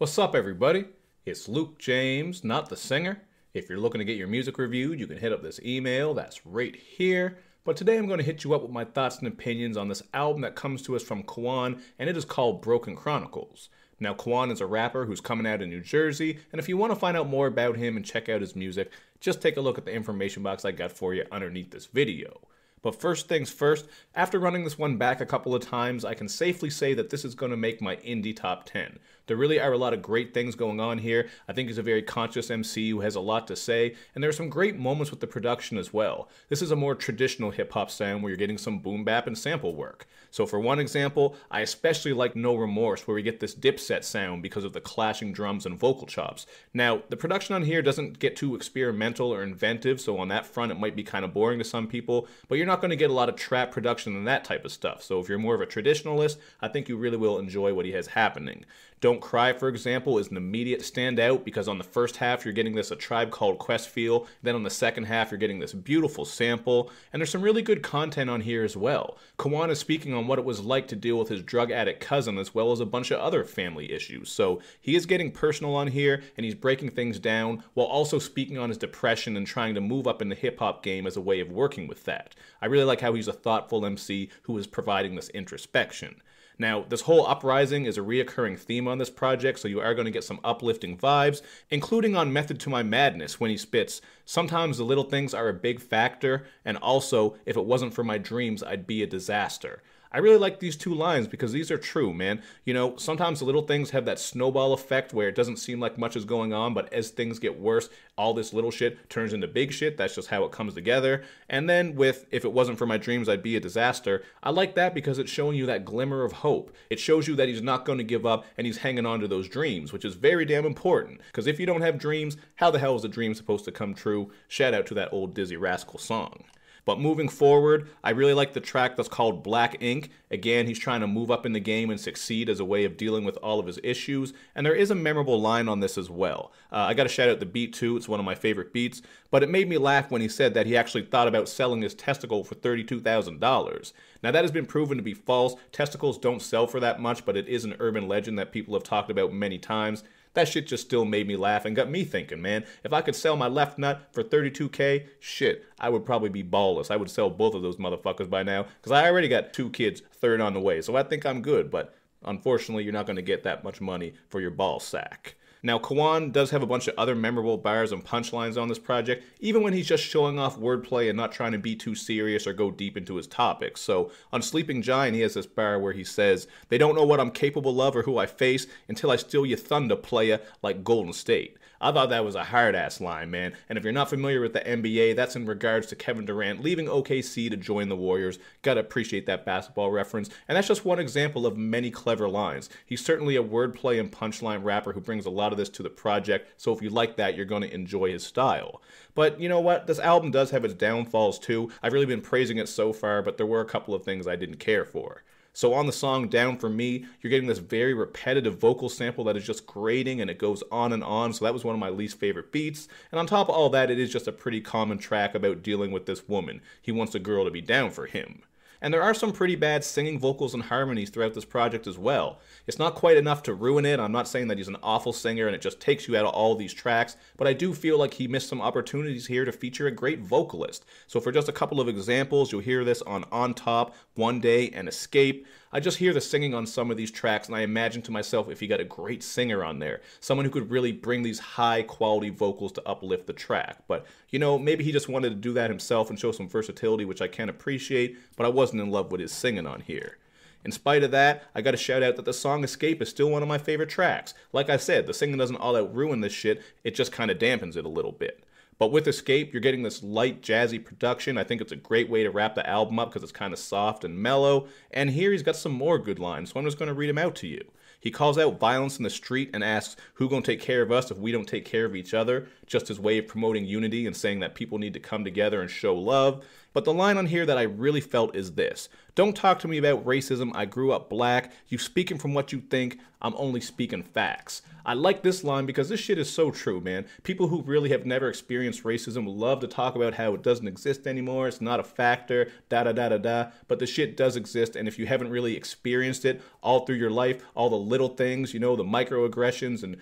What's up, everybody? It's Luke James, not the singer. If you're looking to get your music reviewed, you can hit up this email that's right here. But today I'm going to hit you up with my thoughts and opinions on this album that comes to us from Kowan, and it is called Chronicles. Now, Kowan is a rapper who's coming out of New Jersey, and if you want to find out more about him and check out his music, just take a look at the information box I got for you underneath this video. But first things first, after running this one back a couple of times, I can safely say that this is going to make my indie top 10. There really are a lot of great things going on here. I think he's a very conscious MC who has a lot to say, and there are some great moments with the production as well. This is a more traditional hip-hop sound where you're getting some boom bap and sample work. So for one example, I especially like No Remorse, where we get this dipset sound because of the clashing drums and vocal chops. Now, the production on here doesn't get too experimental or inventive, so on that front it might be kind of boring to some people, but you're not going to get a lot of trap production and that type of stuff. So if you're more of a traditionalist, I think you really will enjoy what he has happening. Don't Cry, for example, is an immediate standout because on the first half you're getting this A Tribe Called Quest feel, then on the second half you're getting this beautiful sample, and there's some really good content on here as well. Kowan is speaking on what it was like to deal with his drug addict cousin as well as a bunch of other family issues. So he is getting personal on here and he's breaking things down while also speaking on his depression and trying to move up in the hip-hop game as a way of working with that. I really like how he's a thoughtful MC who is providing this introspection. Now, this whole uprising is a reoccurring theme on this project, so you are going to get some uplifting vibes, including on Method to My Madness when he spits, "Sometimes the little things are a big factor, and also, if it wasn't for my dreams, I'd be a disaster." I really like these two lines because these are true, man. You know, sometimes the little things have that snowball effect where it doesn't seem like much is going on, but as things get worse, all this little shit turns into big shit. That's just how it comes together. And then with "if it wasn't for my dreams, I'd be a disaster," I like that because it's showing you that glimmer of hope. It shows you that he's not going to give up and he's hanging on to those dreams, which is very damn important. Because if you don't have dreams, how the hell is a dream supposed to come true? Shout out to that old Dizzy Rascal song. But moving forward, I really like the track that's called Black Ink. Again, he's trying to move up in the game and succeed as a way of dealing with all of his issues. And there is a memorable line on this as well. I got to shout out the beat too. It's one of my favorite beats. But it made me laugh when he said that he actually thought about selling his testicle for $32,000. Now that has been proven to be false. Testicles don't sell for that much, but it is an urban legend that people have talked about many times. That shit just still made me laugh and got me thinking, man. If I could sell my left nut for $32K, shit, I would probably be ballless. I would sell both of those motherfuckers by now, because I already got 2 kids, third on the way, so I think I'm good, but unfortunately, you're not going to get that much money for your ball sack. Now, Kowan does have a bunch of other memorable bars and punchlines on this project, even when he's just showing off wordplay and not trying to be too serious or go deep into his topics. So, on Sleeping Giant, he has this bar where he says, "They don't know what I'm capable of or who I face until I steal your thunder, playa, like Golden State." I thought that was a hard-ass line, man. And if you're not familiar with the NBA, that's in regards to Kevin Durant leaving OKC to join the Warriors. Gotta appreciate that basketball reference. And that's just one example of many clever lines. He's certainly a wordplay and punchline rapper who brings a lot of this to the project, so if you like that, you're going to enjoy his style. But you know what? This album does have its downfalls too. I've really been praising it so far, but there were a couple of things I didn't care for. So on the song Down For Me, you're getting this very repetitive vocal sample that is just grating and it goes on and on, so that was one of my least favorite beats. And on top of all that, it is just a pretty common track about dealing with this woman. He wants a girl to be down for him. And there are some pretty bad singing vocals and harmonies throughout this project as well. It's not quite enough to ruin it. I'm not saying that he's an awful singer and it just takes you out of all these tracks, but I do feel like he missed some opportunities here to feature a great vocalist. So for just a couple of examples, you'll hear this on Top, One Day, and Escape. I just hear the singing on some of these tracks and I imagine to myself if you got a great singer on there, someone who could really bring these high quality vocals to uplift the track. But, you know, maybe he just wanted to do that himself and show some versatility, which I can appreciate, but I wasn't in love with his singing on here. In spite of that, I gotta shout out that the song Escape is still one of my favorite tracks. Like I said, the singing doesn't all out ruin this shit, it just kinda dampens it a little bit. But with Escape, you're getting this light, jazzy production. I think it's a great way to wrap the album up because it's kind of soft and mellow. And here he's got some more good lines, so I'm just going to read them out to you. He calls out violence in the street and asks, "Who gonna take care of us if we don't take care of each other?" Just his way of promoting unity and saying that people need to come together and show love. But the line on here that I really felt is this: Don't talk to me about racism. I grew up black. You speaking from what you think. I'm only speaking facts. I like this line because this shit is so true, man. People who really have never experienced racism love to talk about how it doesn't exist anymore. It's not a factor, da da da da da. But the shit does exist, and if you haven't really experienced it all through your life, all the little things, the microaggressions, and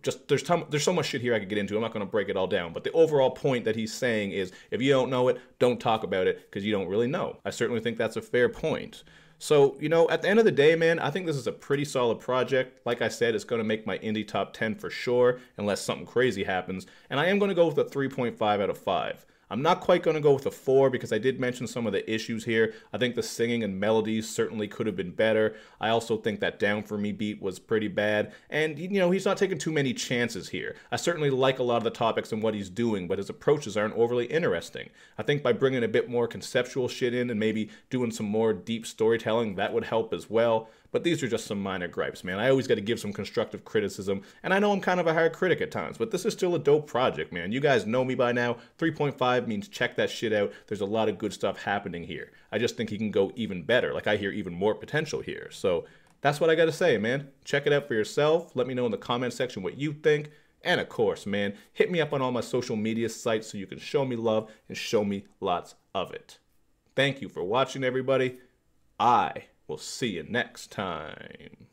just there's so much shit here I could get into. I'm not going to break it all down, but the overall point that he's saying is, if you don't know it, don't talk about it because you don't really know. I certainly think that's a fair point. So, at the end of the day, man, I think this is a pretty solid project. Like I said, it's going to make my indie top 10 for sure, unless something crazy happens. And I am going to go with a 3.5 out of 5. I'm not quite going to go with a 4 because I did mention some of the issues here. I think the singing and melodies certainly could have been better. I also think that Down For Me beat was pretty bad. And, he's not taking too many chances here. I certainly like a lot of the topics and what he's doing, but his approaches aren't overly interesting. I think by bringing a bit more conceptual shit in and maybe doing some more deep storytelling, that would help as well. But these are just some minor gripes, man. I always got to give some constructive criticism, and I know I'm kind of a hard critic at times, but this is still a dope project, man. You guys know me by now. 3.5 means check that shit out. There's a lot of good stuff happening here. I just think he can go even better. Like, I hear even more potential here. So that's what I got to say, man. Check it out for yourself. Let me know in the comment section what you think. And of course, man, hit me up on all my social media sites so you can show me love and show me lots of it. Thank you for watching, everybody. We'll see you next time.